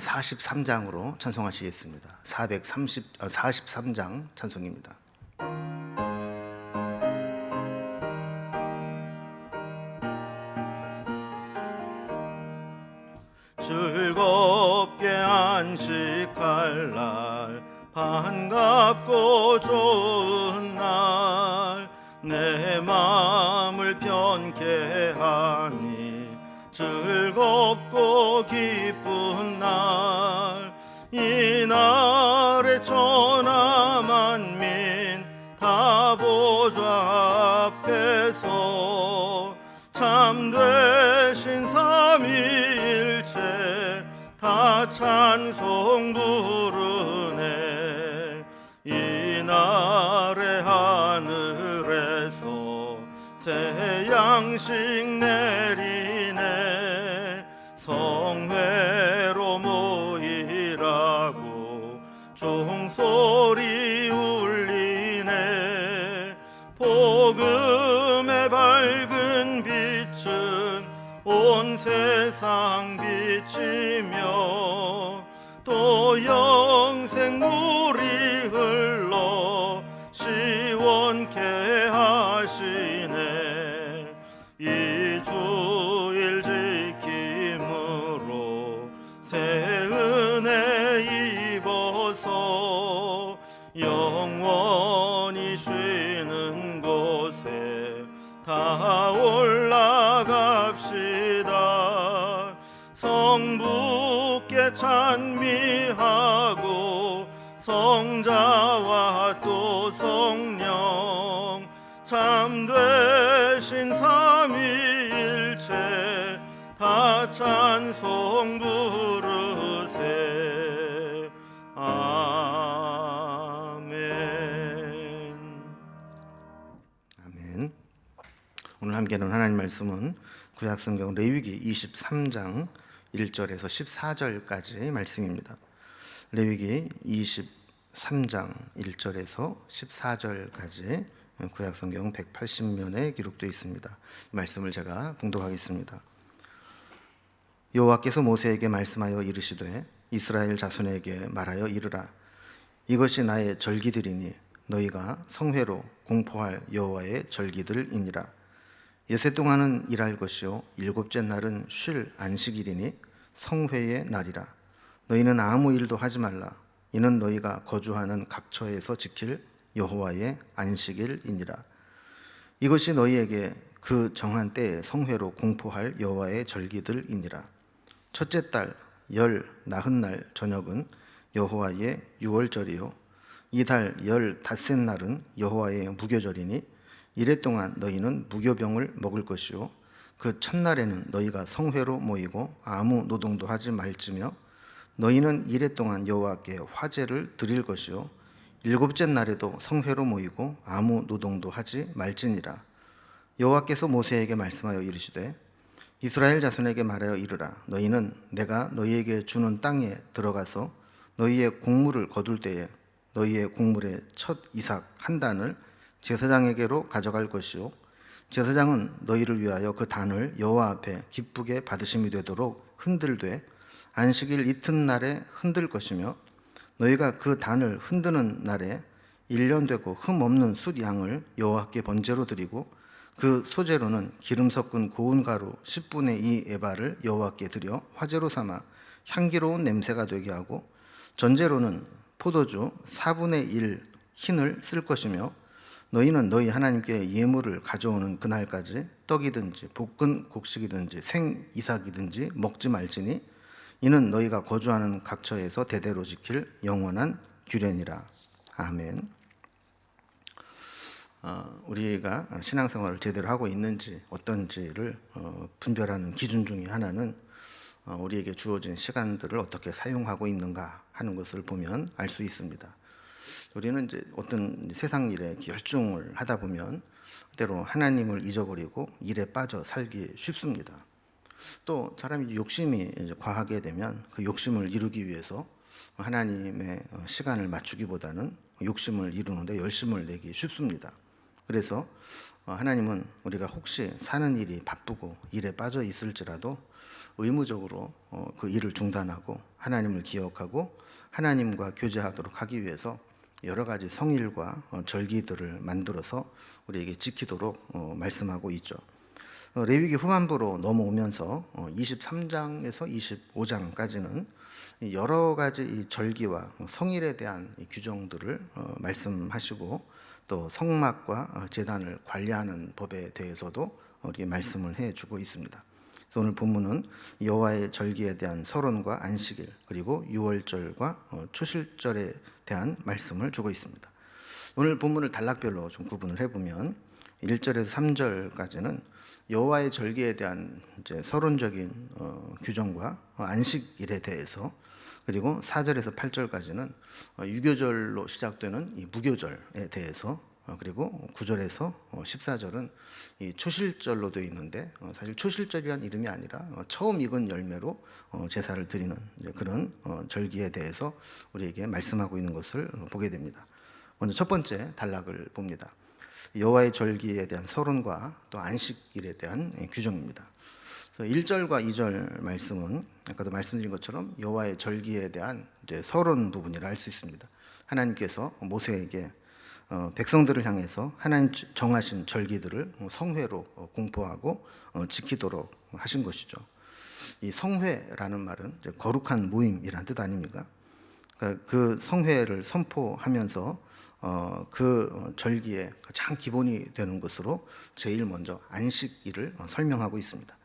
43장으로 찬송하시겠습니다. 43장 찬송입니다. 즐겁게 안식할 날, 반갑고 좋은 날, 내 마음을 편케 하니 즐겁고 기쁜 날, 이 날에 천하 만민 다 보좌 앞에서 참되신 삼위일체 다 찬송 부르네. 이 날에 하늘에서 새 양식 내리네. 성회로 모이라고 종소리 울리네. 복음의 밝은 빛은 온 세상 비치며 또 영생물이 흘러 시원케 하시네. 이 주일 지킴으로 새 은혜 입어서 영원히 쉬는 곳에 다 올라갑시다. 성부께 찬미하고 성자와 또 성령 참되신 삼위일체 다 찬송 부르세. 아멘. 아멘. 오늘 함께 하는 하나님 말씀은 구약성경 레위기 23장 1절에서 14절까지 말씀입니다. 레위기 23장 1절에서 14절까지 구약성경 180면에 기록되어 있습니다. 말씀을 제가 봉독하겠습니다. 여호와께서 모세에게 말씀하여 이르시되 이스라엘 자손에게 말하여 이르라. 이것이 나의 절기들이니 너희가 성회로 공포할 여호와의 절기들이니라. 여세 동안은 일할 것이요 일곱째 날은 쉴 안식일이니 성회의 날이라. 너희는 아무 일도 하지 말라. 이는 너희가 거주하는 각처에서 지킬 여호와의 안식일이니라. 이것이 너희에게 그 정한 때에 성회로 공포할 여호와의 절기들이니라. 첫째 달 열 나흔날 저녁은 여호와의 유월절이요 이 달 열 닷새 날은 여호와의 무교절이니 이래 동안 너희는 무교병을 먹을 것이요 그 첫날에는 너희가 성회로 모이고 아무 노동도 하지 말지며 너희는 이래 동안 여호와께 화제를 드릴 것이요 일곱째 날에도 성회로 모이고 아무 노동도 하지 말지니라. 여호와께서 모세에게 말씀하여 이르시되 이스라엘 자손에게 말하여 이르라. 너희는 내가 너희에게 주는 땅에 들어가서 너희의 곡물을 거둘 때에 너희의 곡물의 첫 이삭 한 단을 제사장에게로 가져갈 것이요 제사장은 너희를 위하여 그 단을 여호와 앞에 기쁘게 받으심이 되도록 흔들되 안식일 이튿날에 흔들 것이며 너희가 그 단을 흔드는 날에 1년 되고 흠 없는 숫 양을 여호와께 번제로 드리고 그 소제로는 기름 섞은 고운 가루 10분의 2 에바를 여호와께 드려 화제로 삼아 향기로운 냄새가 되게 하고 전제로는 포도주 4분의 1 흰을 쓸 것이며 너희는 너희 하나님께 예물을 가져오는 그날까지 떡이든지 볶은 곡식이든지 생 이삭이든지 먹지 말지니 이는 너희가 거주하는 각처에서 대대로 지킬 영원한 규례니라. 아멘. 우리가 신앙생활을 제대로 하고 있는지 어떤지를 분별하는 기준 중에 하나는 우리에게 주어진 시간들을 어떻게 사용하고 있는가 하는 것을 보면 알 수 있습니다. 우리는 이제 어떤 세상 일에 열중을 하다 보면 때로 하나님을 잊어버리고 일에 빠져 살기 쉽습니다. 또 사람이 욕심이 이제 과하게 되면 그 욕심을 이루기 위해서 하나님의 시간을 맞추기보다는 욕심을 이루는데 열심을 내기 쉽습니다. 그래서 하나님은 우리가 혹시 사는 일이 바쁘고 일에 빠져 있을지라도 의무적으로 그 일을 중단하고 하나님을 기억하고 하나님과 교제하도록 하기 위해서 여러 가지 성일과 절기들을 만들어서 우리에게 지키도록 말씀하고 있죠. 레위기 후반부로 넘어오면서 23장에서 25장까지는 여러 가지 이 절기와 성일에 대한 이 규정들을 말씀하시고 또 성막과 제단을 관리하는 법에 대해서도 우리에게 말씀을 해주고 있습니다. 그래서 오늘 본문은 여호와의 절기에 대한 서론과 안식일 그리고 유월절과 초실절에 대한 말씀을 주고 있습니다. 오늘 본문을 단락별로 좀 구분을 해보면 1절에서 3절까지는 여호와의 절기에 대한 이제 서론적인 규정과 안식일에 대해서, 그리고 4절에서 8절까지는 유교절로 시작되는 이 무교절에 대해서, 그리고 9절에서 14절은 이 초실절로 되어 있는데 사실 초실절이란 이름이 아니라 처음 익은 열매로 제사를 드리는 그런 절기에 대해서 우리에게 말씀하고 있는 것을 보게 됩니다. 먼저 첫 번째 단락을 봅니다. 여호와의 절기에 대한 서론과 또 안식일에 대한 규정입니다. 그래서 1절과 2절 말씀은 아까도 말씀드린 것처럼 여호와의 절기에 대한 이제 서론 부분이라 할 수 있습니다. 하나님께서 모세에게 백성들을 향해서 하나님 정하신 절기들을 성회로 공포하고 지키도록 하신 것이죠. 이 성회라는 말은 이제 거룩한 모임이라는 뜻 아닙니까? 그러니까 그 성회를 선포하면서 그 절기의 가장 기본이 되는 것으로 제일 먼저 안식일을 설명하고 있습니다.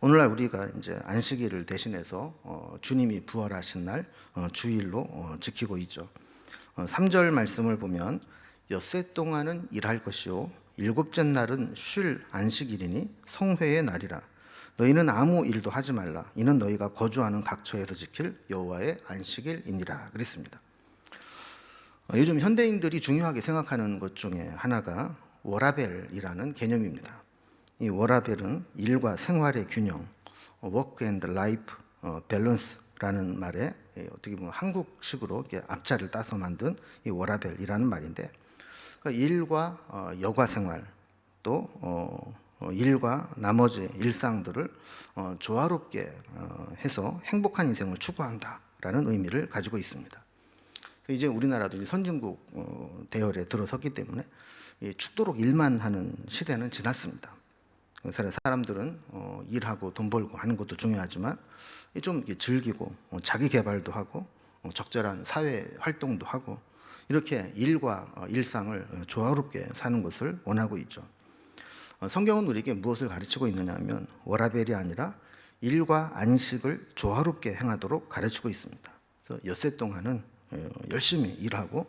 오늘날 우리가 이제 안식일을 대신해서 주님이 부활하신 날 주일로 지키고 있죠. 3절 말씀을 보면 엿새 동안은 일할 것이요 일곱째 날은 쉴 안식일이니 성회의 날이라. 너희는 아무 일도 하지 말라. 이는 너희가 거주하는 각처에서 지킬 여호와의 안식일이니라 그랬습니다. 요즘 현대인들이 중요하게 생각하는 것 중에 하나가 워라벨이라는 개념입니다. 이 워라벨은 일과 생활의 균형, work and life balance라는 말에 어떻게 보면 한국식으로 이렇게 앞자를 따서 만든 이 워라벨이라는 말인데, 그러니까 일과 여가 생활 또 일과 나머지 일상들을 조화롭게 해서 행복한 인생을 추구한다라는 의미를 가지고 있습니다. 이제 우리나라도 선진국 대열에 들어섰기 때문에 죽도록 일만 하는 시대는 지났습니다. 사람들은 일하고 돈 벌고 하는 것도 중요하지만 좀 즐기고 자기 개발도 하고 적절한 사회 활동도 하고 이렇게 일과 일상을 조화롭게 사는 것을 원하고 있죠. 성경은 우리에게 무엇을 가르치고 있느냐 하면 워라벨이 아니라 일과 안식을 조화롭게 행하도록 가르치고 있습니다. 그래서 엿새 동안은 열심히 일하고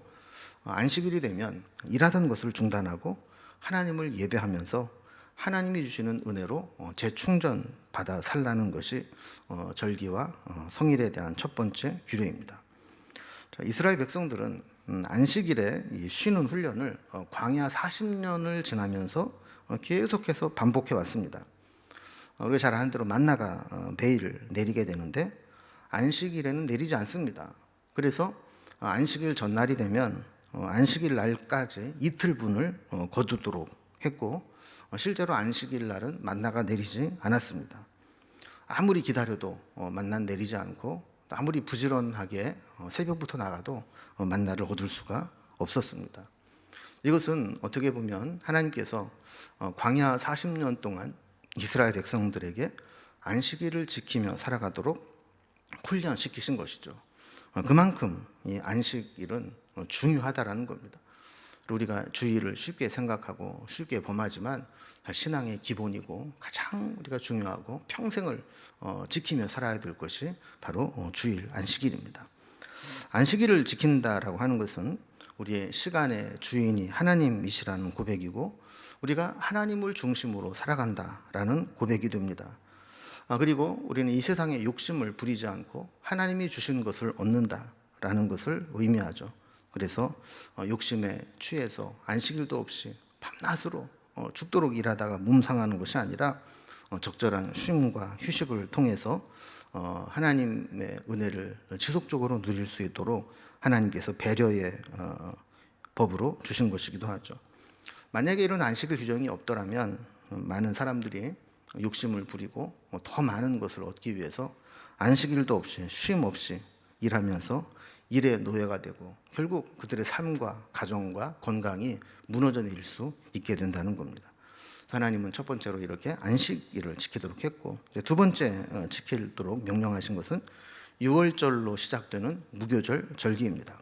안식일이 되면 일하던 것을 중단하고 하나님을 예배하면서 하나님이 주시는 은혜로 재충전 받아 살라는 것이 절기와 성일에 대한 첫 번째 규례입니다. 이스라엘 백성들은 안식일에 쉬는 훈련을 광야 40년을 지나면서 계속해서 반복해 왔습니다. 우리가 잘 아는 대로 만나가 매일 내리게 되는데 안식일에는 내리지 않습니다. 그래서 안식일 전날이 되면 안식일 날까지 이틀분을 거두도록 했고, 실제로 안식일 날은 만나가 내리지 않았습니다. 아무리 기다려도 만나는 내리지 않고, 아무리 부지런하게 새벽부터 나가도 만나를 얻을 수가 없었습니다. 이것은 어떻게 보면 하나님께서 광야 40년 동안 이스라엘 백성들에게 안식일을 지키며 살아가도록 훈련시키신 것이죠. 그만큼 이 안식일은 중요하다라는 겁니다. 우리가 주일을 쉽게 생각하고 쉽게 범하지만 신앙의 기본이고 가장 우리가 중요하고 평생을 지키며 살아야 될 것이 바로 주일 안식일입니다. 안식일을 지킨다라고 하는 것은 우리의 시간의 주인이 하나님이시라는 고백이고 우리가 하나님을 중심으로 살아간다라는 고백이 됩니다. 그리고 우리는 이 세상의 욕심을 부리지 않고 하나님이 주신 것을 얻는다라는 것을 의미하죠. 그래서 욕심에 취해서 안식일도 없이 밤낮으로 죽도록 일하다가 몸 상하는 것이 아니라 적절한 쉼과 휴식을 통해서 하나님의 은혜를 지속적으로 누릴 수 있도록 하나님께서 배려의 법으로 주신 것이기도 하죠. 만약에 이런 안식일 규정이 없더라면 많은 사람들이 욕심을 부리고 더 많은 것을 얻기 위해서 안식일도 없이 쉼 없이 일하면서 일의 노예가 되고 결국 그들의 삶과 가정과 건강이 무너져 내릴 수 있게 된다는 겁니다. 하나님은 첫 번째로 이렇게 안식일을 지키도록 했고, 두 번째 지키도록 명령하신 것은 유월절로 시작되는 무교절 절기입니다.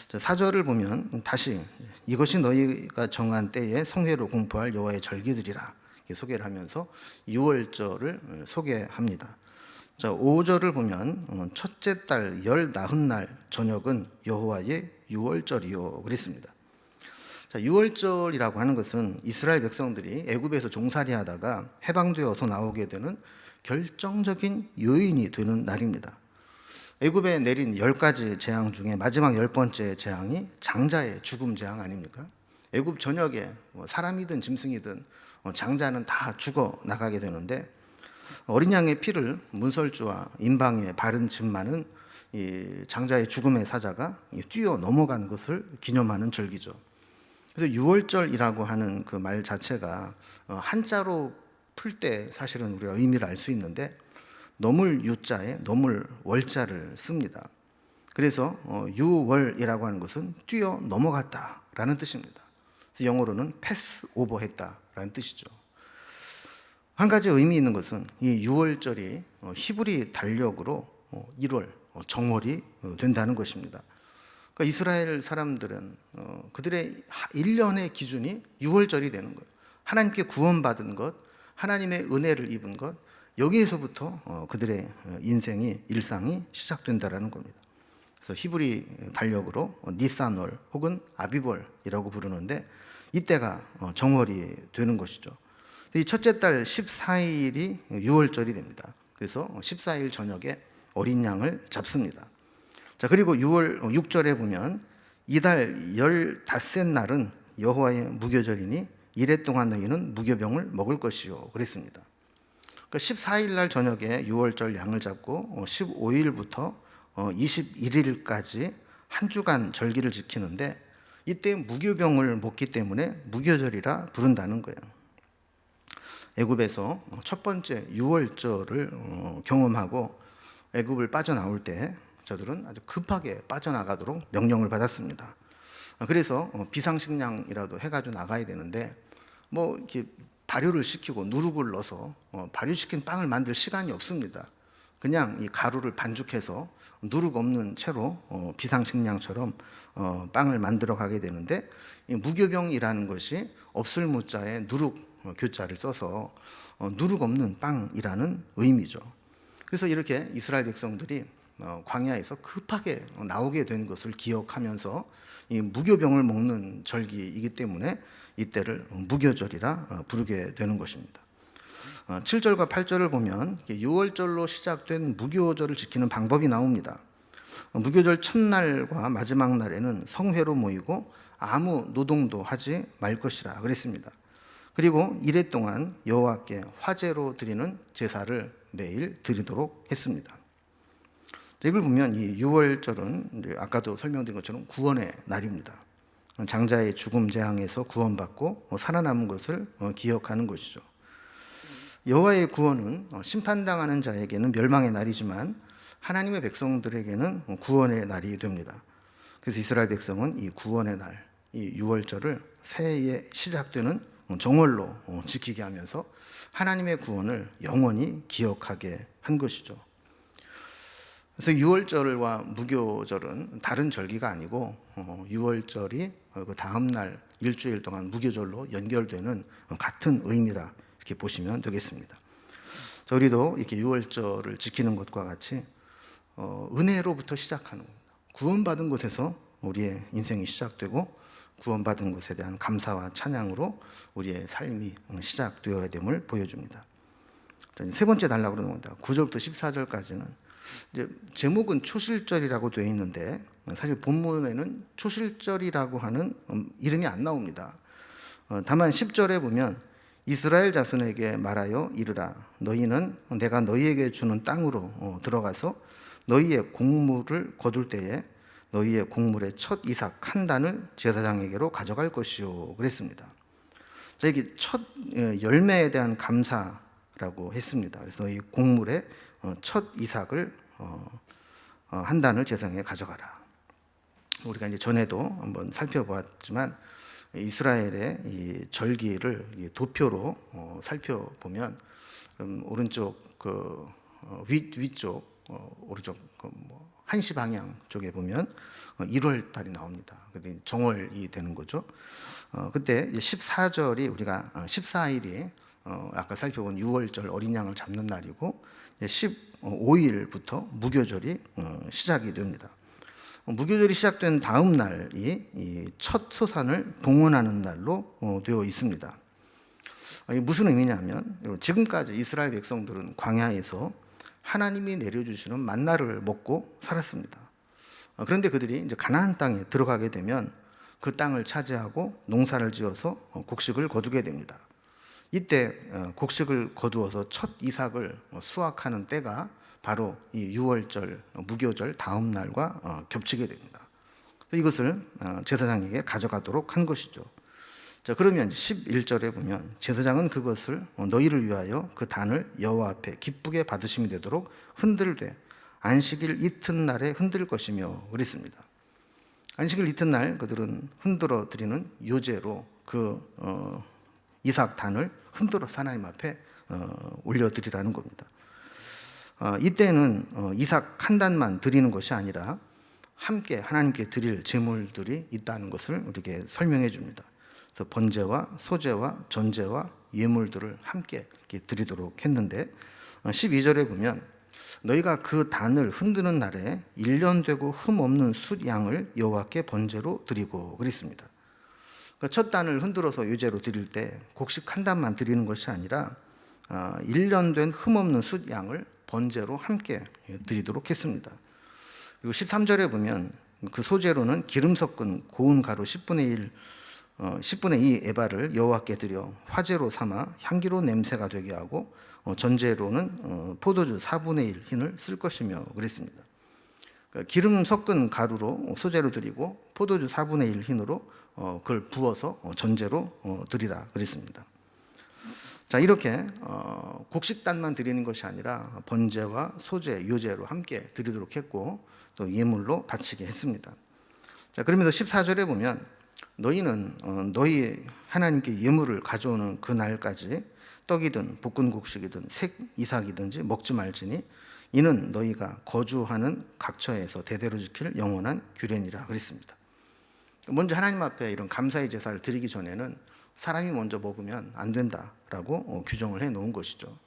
4절을 보면 다시 이것이 너희가 정한 때에 성회로 공포할 여호와의 절기들이라 이렇게 소개를 하면서 유월절을 소개합니다. 5절을 보면 첫째 달 열 나흔 날 저녁은 여호와의 유월절이요 그랬습니다. 유월절이라고 하는 것은 이스라엘 백성들이 애굽에서 종살이 하다가 해방되어서 나오게 되는 결정적인 요인이 되는 날입니다. 애굽에 내린 10가지 재앙 중에 마지막 10번째 재앙이 장자의 죽음 재앙 아닙니까? 애굽 전역에 사람이든 짐승이든 장자는 다 죽어 나가게 되는데, 어린 양의 피를 문설주와 임방에 바른 집만은 이 장자의 죽음의 사자가 뛰어 넘어간 것을 기념하는 절기죠. 그래서 유월절이라고 하는 그 말 자체가 한자로 풀 때 사실은 우리가 의미를 알 수 있는데 넘을 유자에 넘을 월자를 씁니다. 그래서 유월이라고 하는 것은 뛰어 넘어갔다라는 뜻입니다. 그래서 영어로는 패스 오버했다라는 뜻이죠. 한 가지 의미 있는 것은 이 유월절이 히브리 달력으로 1월 정월이 된다는 것입니다. 그러니까 이스라엘 사람들은 그들의 1년의 기준이 유월절이 되는 거예요. 하나님께 구원받은 것, 하나님의 은혜를 입은 것, 여기에서부터 그들의 인생이 일상이 시작된다라는 겁니다. 그래서 히브리 달력으로 니산월 혹은 아비벌이라고 부르는데 이때가 정월이 되는 것이죠. 이 첫째 달 14일이 유월절이 됩니다. 그래서 14일 저녁에 어린 양을 잡습니다. 자, 그리고 6절에 보면 이달 15셋 날은 여호와의 무교절이니 이래 동안 너희는 무교병을 먹을 것이요 그랬습니다. 그러니까 14일 날 저녁에 유월절 양을 잡고 15일부터 21일까지 한 주간 절기를 지키는데 이때 무교병을 먹기 때문에 무교절이라 부른다는 거예요. 애굽에서 첫 번째 유월절을 경험하고 애굽을 빠져나올 때 저들은 아주 급하게 빠져나가도록 명령을 받았습니다. 그래서 비상식량이라도 해가지고 나가야 되는데 뭐 이렇게 발효를 시키고 누룩을 넣어서 발효시킨 빵을 만들 시간이 없습니다. 그냥 이 가루를 반죽해서 누룩 없는 채로 비상식량처럼 빵을 만들어 가게 되는데, 이 무교병이라는 것이 없을 무자에 누룩 교자를 써서 누룩 없는 빵이라는 의미죠. 그래서 이렇게 이스라엘 백성들이 광야에서 급하게 나오게 된 것을 기억하면서 이 무교병을 먹는 절기이기 때문에 이때를 무교절이라 부르게 되는 것입니다. 7절과 8절을 보면 유월절로 시작된 무교절을 지키는 방법이 나옵니다. 무교절 첫날과 마지막 날에는 성회로 모이고 아무 노동도 하지 말 것이라 그랬습니다. 그리고 이래 동안 여호와께 화제로 드리는 제사를 매일 드리도록 했습니다. 이걸 보면 이 유월절은 아까도 설명드린 것처럼 구원의 날입니다. 장자의 죽음 재앙에서 구원받고 살아남은 것을 기억하는 것이죠. 여호와의 구원은 심판당하는 자에게는 멸망의 날이지만 하나님의 백성들에게는 구원의 날이 됩니다. 그래서 이스라엘 백성은 이 구원의 날, 이 유월절을 새해에 시작되는 정월로 지키게 하면서 하나님의 구원을 영원히 기억하게 한 것이죠. 그래서 유월절과 무교절은 다른 절기가 아니고 유월절이 그 다음 날 일주일 동안 무교절로 연결되는 같은 의미라 이렇게 보시면 되겠습니다. 우리도 이렇게 유월절을 지키는 것과 같이 은혜로부터 시작하는 겁니다. 구원받은 곳에서 우리의 인생이 시작되고 구원받은 것에 대한 감사와 찬양으로 우리의 삶이 시작되어야 됨을 보여줍니다. 세 번째 단락으로 넘어갑니다. 9절부터 14절까지는 이제 제목은 초실절이라고 되어 있는데 사실 본문에는 초실절이라고 하는 이름이 안 나옵니다. 다만 10절에 보면 이스라엘 자손에게 말하여 이르라 너희는 내가 너희에게 주는 땅으로 들어가서 너희의 곡물을 거둘 때에 너희의 곡물의 첫 이삭 한 단을 제사장에게로 가져갈 것이요 그랬습니다. 여기 첫 열매에 대한 감사라고 했습니다. 그래서 이 곡물의 첫 이삭을 한 단을 제사장에 가져가라. 우리가 이제 전에도 한번 살펴보았지만 이스라엘의 이 절기를 도표로 살펴보면 오른쪽 위쪽 오른쪽 1시 방향 쪽에 보면 1월 달이 나옵니다. 그때 정월이 되는 거죠. 그때 14절이 우리가 14일이 아까 살펴본 6월절 어린 양을 잡는 날이고 15일부터 무교절이 시작이 됩니다. 무교절이 시작된 다음 날이 이 첫 소산을 봉헌하는 날로 되어 있습니다. 이게 무슨 의미냐면 지금까지 이스라엘 백성들은 광야에서 하나님이 내려주시는 만나를 먹고 살았습니다. 그런데 그들이 이제 가나안 땅에 들어가게 되면 그 땅을 차지하고 농사를 지어서 곡식을 거두게 됩니다. 이때 곡식을 거두어서 첫 이삭을 수확하는 때가 바로 이 6월절 무교절 다음 날과 겹치게 됩니다. 이것을 제사장에게 가져가도록 한 것이죠. 자, 그러면 11절에 보면 제사장은 그것을 너희를 위하여 그 단을 여호와 앞에 기쁘게 받으심이 되도록 흔들되 안식일 이튿날에 흔들 것이며 그랬습니다. 안식일 이튿날 그들은 흔들어 드리는 요제로 그 이삭 단을 흔들어서 하나님 앞에 올려드리라는 겁니다. 이때는 이삭 한 단만 드리는 것이 아니라 함께 하나님께 드릴 제물들이 있다는 것을 우리에게 설명해 줍니다. 그래서 번제와 소제와 전제와 예물들을 함께 드리도록 했는데 12절에 보면 너희가 그 단을 흔드는 날에 1년 되고 흠 없는 숫 양을 여호와께 번제로 드리고 그랬습니다. 첫 단을 흔들어서 유제로 드릴 때 곡식 한 단만 드리는 것이 아니라 1년 된 흠 없는 숫 양을 번제로 함께 드리도록 했습니다. 그리고 13절에 보면 그 소제로는 기름 섞은 고운 가루 10분의 2 에바를 여호와께 드려 화제로 삼아 향기로운 냄새가 되게 하고 전제로는 포도주 4분의 1 흰을 쓸 것이며 그랬습니다. 기름 섞은 가루로 소제로 드리고 포도주 4분의 1 흰으로 그걸 부어서 전제로 드리라 그랬습니다. 자, 이렇게 곡식단만 드리는 것이 아니라 번제와 소제, 요제로 함께 드리도록 했고 또 예물로 바치게 했습니다. 자, 그러면서 14절에 보면 너희는 너희 하나님께 예물을 가져오는 그 날까지 떡이든 볶은 곡식이든 색 이삭이든지 먹지 말지니 이는 너희가 거주하는 각처에서 대대로 지킬 영원한 규례니라 그랬습니다. 먼저 하나님 앞에 이런 감사의 제사를 드리기 전에는 사람이 먼저 먹으면 안 된다라고 규정을 해 놓은 것이죠.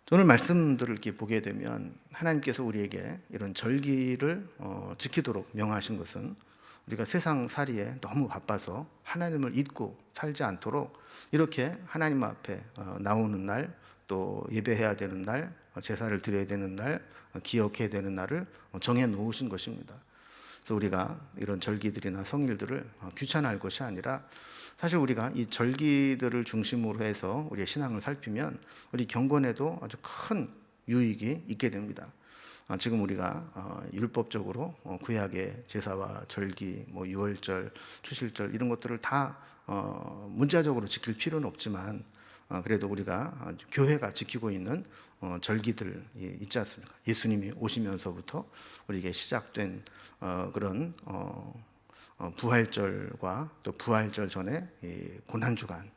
오늘 말씀들을 이렇게 보게 되면 하나님께서 우리에게 이런 절기를 지키도록 명하신 것은 우리가 세상 살이에 너무 바빠서 하나님을 잊고 살지 않도록 이렇게 하나님 앞에 나오는 날, 또 예배해야 되는 날, 제사를 드려야 되는 날, 기억해야 되는 날을 정해 놓으신 것입니다. 그래서 우리가 이런 절기들이나 성일들을 귀찮아할 것이 아니라 사실 우리가 이 절기들을 중심으로 해서 우리의 신앙을 살피면 우리 경건에도 아주 큰 유익이 있게 됩니다. 지금 우리가 율법적으로 구약의 제사와 절기, 유월절, 추실절 이런 것들을 다 문자적으로 지킬 필요는 없지만 그래도 우리가 교회가 지키고 있는 절기들 있지 않습니까? 예수님이 오시면서부터 우리에게 시작된 그런 부활절과 또 부활절 전에 고난주간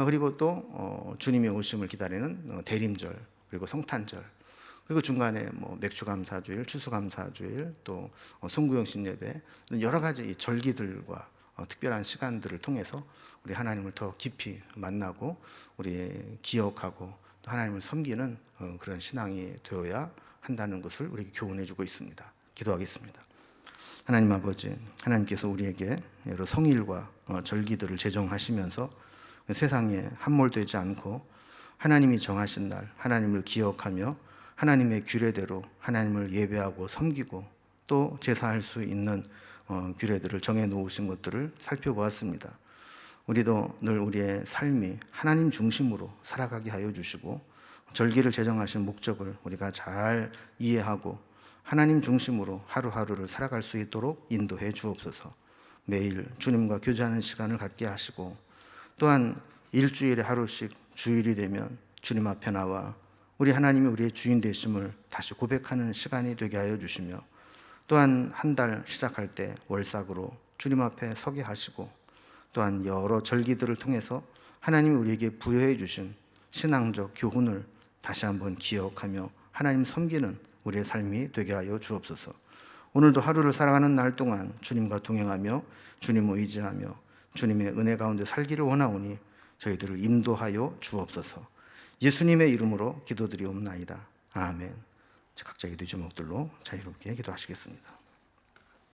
그리고 또 주님의 오심을 기다리는 대림절 그리고 성탄절 그리고 중간에 맥주감사주일, 추수감사주일, 또 송구영신 예배 여러 가지 절기들과 특별한 시간들을 통해서 우리 하나님을 더 깊이 만나고 우리 기억하고 또 하나님을 섬기는 그런 신앙이 되어야 한다는 것을 우리에게 교훈해주고 있습니다. 기도하겠습니다. 하나님 아버지, 하나님께서 우리에게 여러 성일과 절기들을 제정하시면서 세상에 함몰되지 않고 하나님이 정하신 날 하나님을 기억하며 하나님의 규례대로 하나님을 예배하고 섬기고 또 제사할 수 있는 규례들을 정해 놓으신 것들을 살펴보았습니다. 우리도 늘 우리의 삶이 하나님 중심으로 살아가게 하여 주시고 절기를 제정하신 목적을 우리가 잘 이해하고 하나님 중심으로 하루하루를 살아갈 수 있도록 인도해 주옵소서. 매일 주님과 교제하는 시간을 갖게 하시고 또한 일주일에 하루씩 주일이 되면 주님 앞에 나와 우리 하나님이 우리의 주인 되심을 다시 고백하는 시간이 되게 하여 주시며, 또한 한 달 시작할 때 월삭으로 주님 앞에 서게 하시고, 또한 여러 절기들을 통해서 하나님이 우리에게 부여해 주신 신앙적 교훈을 다시 한번 기억하며 하나님 섬기는 우리의 삶이 되게 하여 주옵소서. 오늘도 하루를 살아가는 날 동안 주님과 동행하며 주님을 의지하며 주님의 은혜 가운데 살기를 원하오니 저희들을 인도하여 주옵소서. 예수님의 이름으로 기도드리옵나이다. 아멘. 각자 기도 제목들로 자유롭게 기도하시겠습니다.